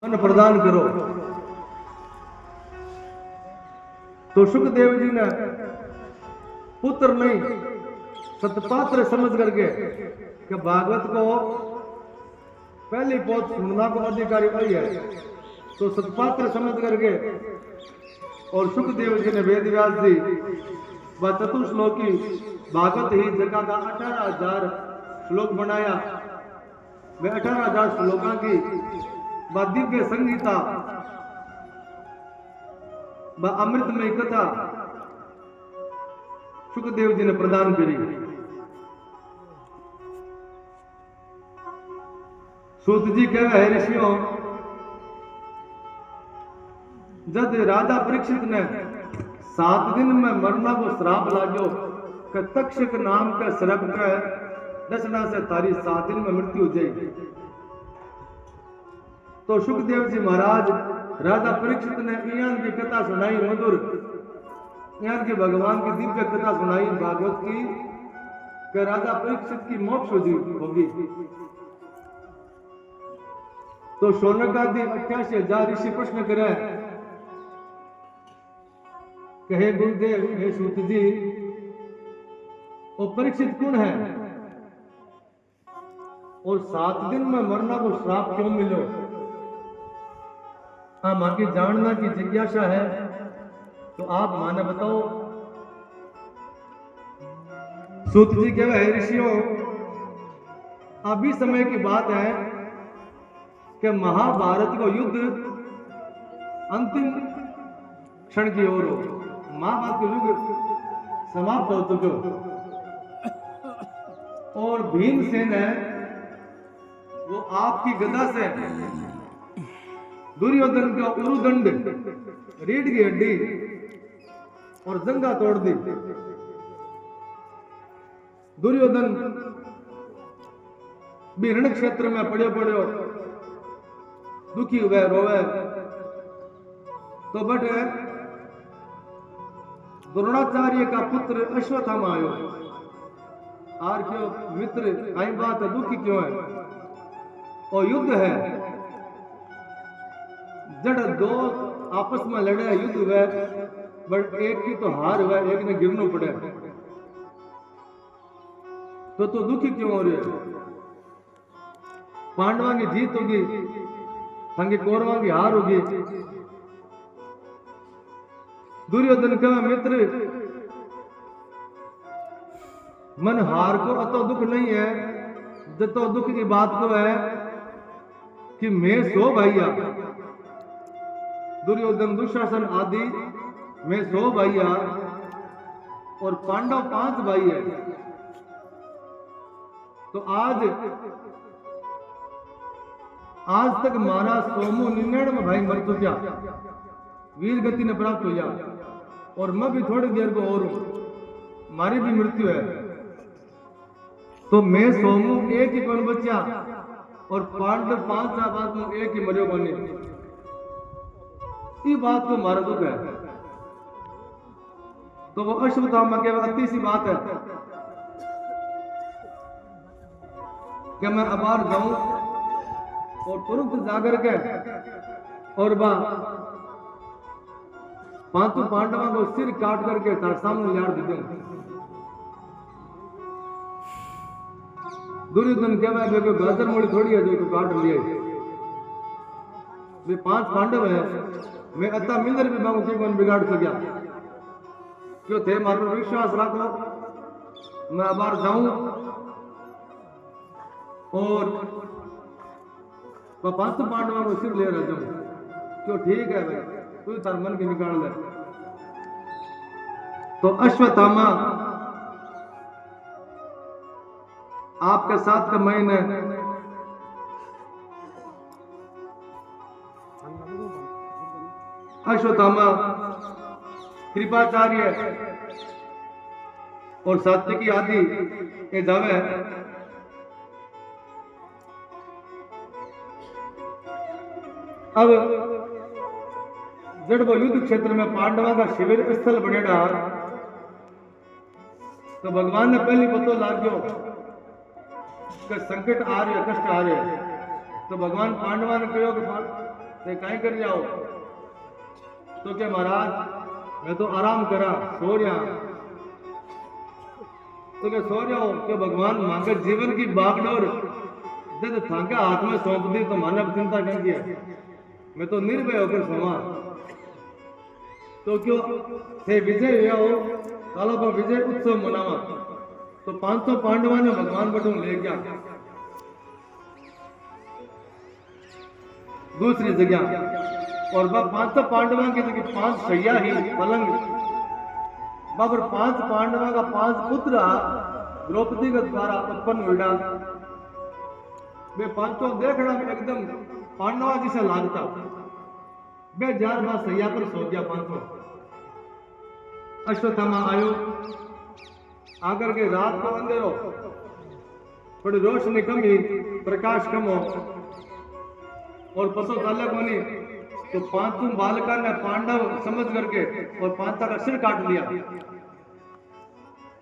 मन प्रदान करो। तो सुखदेव जी ने पुत्र नहीं सतपात्र समझ करके कि भागवत को पहली पोत सुनना को अधिकारी वही है, तो सतपात्र समझ करके और सुखदेव जी ने वेद व्यास जी व चतुश्लोकी भागवत ही जगह का 18,000 श्लोक बनाया। वे 18,000 श्लोकों की व दिव्य संगीता व अमृतमय कथा सुखदेव जी ने प्रदान करी। सूत जी कह है ऋषियों, जब राजा परीक्षित ने 7 दिन में मरना को श्राप लागो कि तक्षक नाम के सर्प के दसना से तारी 7 दिन में मृत्यु हो जाएगी। तो सुखदेव जी महाराज राजा परीक्षित ने इयान की कथा सुनाई मधुर, इयान की भगवान की दिव्य कथा सुनाई भागवत की कि राजा परीक्षित की मोक्ष होगी। तो शौनक आदि 88,000 ऋषि प्रश्न करे कि हे गुरुदेव, हे सूत जी, वो परीक्षित कौन है और 7 दिन में मरना को श्राप क्यों मिलो? हम आगे जानना की जिज्ञासा है, तो आप माने बताओ। सूत जी कह रहे ऋषियों, अभी समय की बात है कि महाभारत को युद्ध अंतिम क्षण की ओर हो, महाभारत का युग समाप्त हो चुके हो और भीमसेन है वो आपकी गदा से दुर्योधन का उरुदंड, रीढ़ की हड्डी और जंगा तोड़ दी। दुर्योधन भी रण क्षेत्र में पड़े दुखी हुए रोवे। तो बट द्रोणाचार्य का पुत्र अश्वत्थामा आयो, आर क्यों मित्र कई बात है, दुखी क्यों है? और युद्ध है, जड़ दो आपस में लड़े, युद्ध हुए, बट एक की तो हार हुआ, एक ने गिरना पड़े, तो दुखी क्यों हो रहे हो? पांडवा की जीत होगी, संगे कौरवा की हार होगी। दुर्योधन का मित्र, मन हार को अतो दुख नहीं है, जतो दुख की बात तो है कि मैं 100 भैया, दुर्योधन दुशासन आदि में 100 भैया और पांडव 5 भाई है। तो आज तक मारा 199 भाई मर चुका, वीर गति ने प्राप्त हुआ, और मैं भी थोड़ी देर को और हूं, मारी भी मृत्यु है। तो मैं 100 एक ही कौन बचा और पांडव 5 बाद में एक ही मरियो बने। ये बात को मारा दुख है। तो वो अश्वत्थामा के अति सी बात है कि मैं अबार जाऊं और तुरंत जाकर के और 5 पांडवों को सिर काट करके तार सामने लाड़ दे दूं। दुर्योधन कहवा है कि गाजर मूली थोड़ी है जो तो काट लिया, वे 5 पांडव है, मैं अता मिंदर भी मांगू कि कौन बिगाड़ सकिया? क्यों थे मारो विश्वास रखो, मैं अबार जाऊं और 5 पांडवों को सिर ले रहा जाऊं। क्यों ठीक है भाई, तू तार मन के निकाल ले। तो अश्वत्थामा आपके साथ का महीने अश्वत्थामा कृपाचार्य और सात्विकी आदि ये जावे। अब जब वो युद्ध क्षेत्र में पांडवा का शिविर स्थल बनेगा, तो भगवान ने पहले पतो लाग्यो कि संकट आ रहे, कष्ट आ रहे, तो भगवान पांडवा ने कहो कि ते कहीं कर जाओ? तो क्या महाराज मैं तो आराम करा, सो रहा। तो क्या सो रहा हो? क्या भगवान मांगे जीवन की बागडोर जब थांका हाथ में सौंप दी तो मानव चिंता कर दिया, मैं तो निर्भय होकर सोवा। तो क्यों थे विजय हुआ हो, कालों का विजय उत्सव मनावा। तो 500 पांडवा ने भगवान बटू ले गया दूसरी जगह, और वह 500 पांडवा की जगह 5 शैया ही पलंग, बाबर 5 पांडवा का 5 पुत्र द्रौपदी के द्वारा उत्पन्न हुआ। वे 500 देखना एकदम पांडवा जैसा लागता। वे 4 बार सैया पर सो गया 500। अश्वत्थामा आयो, आकर के रात को अंधेरो, थोड़ी रोशनी कम ही, प्रकाश कम हो और पशु चालक बनी। तो 5 बालका ने पांडव समझ करके और 5 का सिर काट लिया,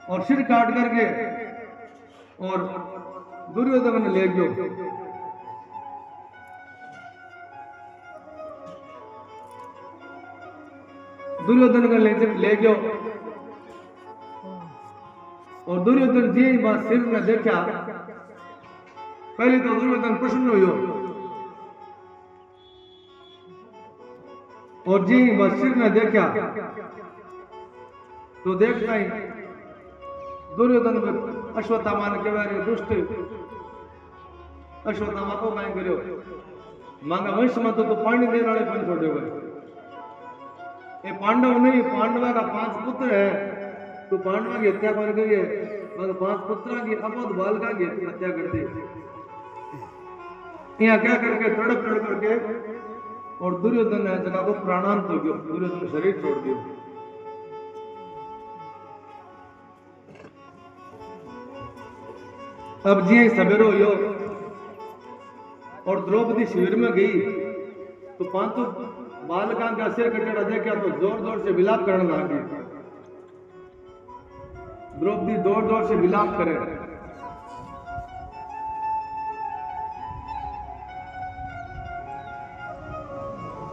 और सिर काट करके और दुर्योधन ने ले गयो। दुर्योधन का ले गयो, और दुर्योधन जी बात सिर ने देखा, पहले तो दुर्योधन प्रसन्न हुई, और जी बस सिर ने देखा तो देखता ही दुर्योधन अश्वत्थामा ने कहा, रे दुष्ट अश्वत्थामा को कहीं करो, मांगा वंश में तो पानी देने वाले पानी छोड़े हुए। ये पांडव नहीं, पांडवा का 5 पुत्र है, तो पांडवा की हत्या कर गई है, मगर 5 पुत्रों की अपद बालका की हत्या कर दी। यहाँ क्या करके तड़प तड़प करके और दुर्योधन ने जगह को प्राणांत हो गया, दुर्योधन शरीर छोड़ दिया। अब जी सवेरो हो और द्रौपदी शिविर में गई, तो 500 बालकां का सिर कटेड़ा देखा तो जोर जोर से विलाप करने लगी। द्रौपदी जोर जोर से विलाप करे।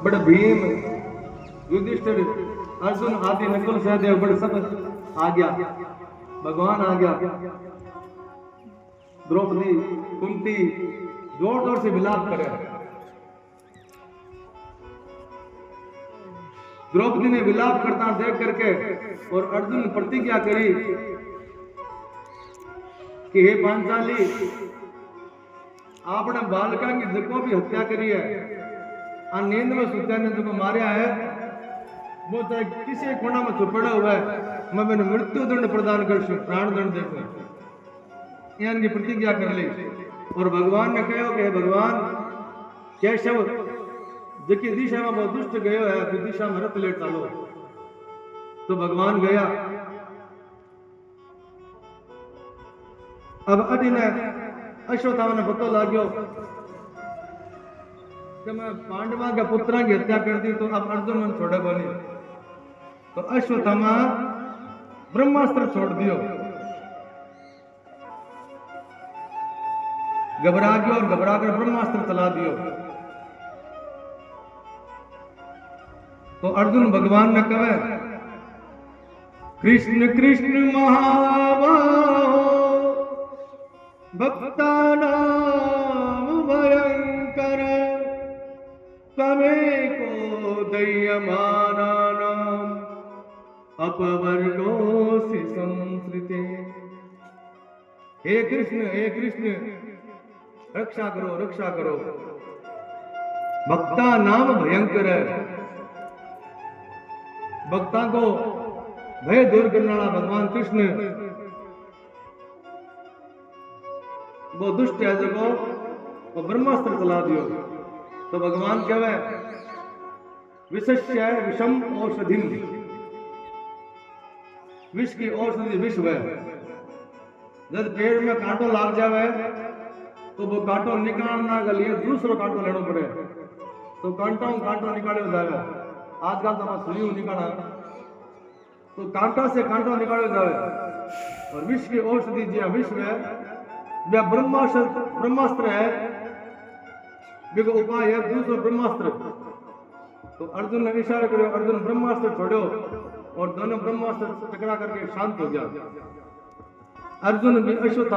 बड़े भीम, युधिष्ठिर, अर्जुन आदि नकुल सहदेव बड़े सब आ गया, भगवान आ गया। द्रौपदी कुंती जोर जोर से विलाप करे। द्रौपदी ने विलाप करता देख करके और अर्जुन ने प्रतिज्ञा करी कि हे पांचाली, आपने बालका की जिको भी हत्या करी है, नींद में सुत्या ने जो मारिया है, वो चाहे किसी कोना में छुपड़ा हुआ है, मैं मैंने मृत्यु दंड प्रदान कर, प्राण दंड देखो। इनकी प्रतिज्ञा कर ली। और भगवान ने कहो कि भगवान केशव जिकी दिशा में बहुत दुष्ट गयो है, अपनी दिशा में रथ ले चलो। तो भगवान गया। अब अटी ने अश्वत्थामा ने पता लग गयो कि मैं पांडवा के पुत्रा की हत्या कर दी, तो अब अर्जुन मन छोड़े बोली। तो अश्वत्थामा ब्रह्मास्त्र छोड़ दियो, घबरा गया और घबरा कर ब्रह्मास्त्र चला दियो। तो अर्जुन भगवान ने कहे, कृष्ण कृष्ण महाबाहो भक्ता नाम भयंकर, तमेको दह्यमानानां अपवर्गोऽसि संसृते। हे कृष्ण रक्षा करो, रक्षा करो। भक्ता नाम भयंकर है, भक्ता को भय दूर करने वाला भगवान कृष्ण वो दुष्ट है जो वो ब्रह्मास्त्र चला दियो। तो भगवान कहवे, विषस्य विषम औषधि, विष की औषधि विष है। जब पेड़ में कांटो लाग जावे तो वो कांटो निकालना के लिए दूसरो कांटो लेना पड़े, तो कांटो निकाले जावे। आजकल तो हम सुई निकाला, तो कांटा से कांटो निकाले जावे। और विष की औषधि जो विष है वह ब्रह्मास्त्र है, देखो उपाय है दूसरो ब्रह्मास्त्र। तो अर्जुन ने इशारा करो, अर्जुन ब्रह्मास्त्र छोड़ो और दोनों ब्रह्मास्त्र टकरा करके शांत हो गया। अर्जुन भी अश्वत्थामा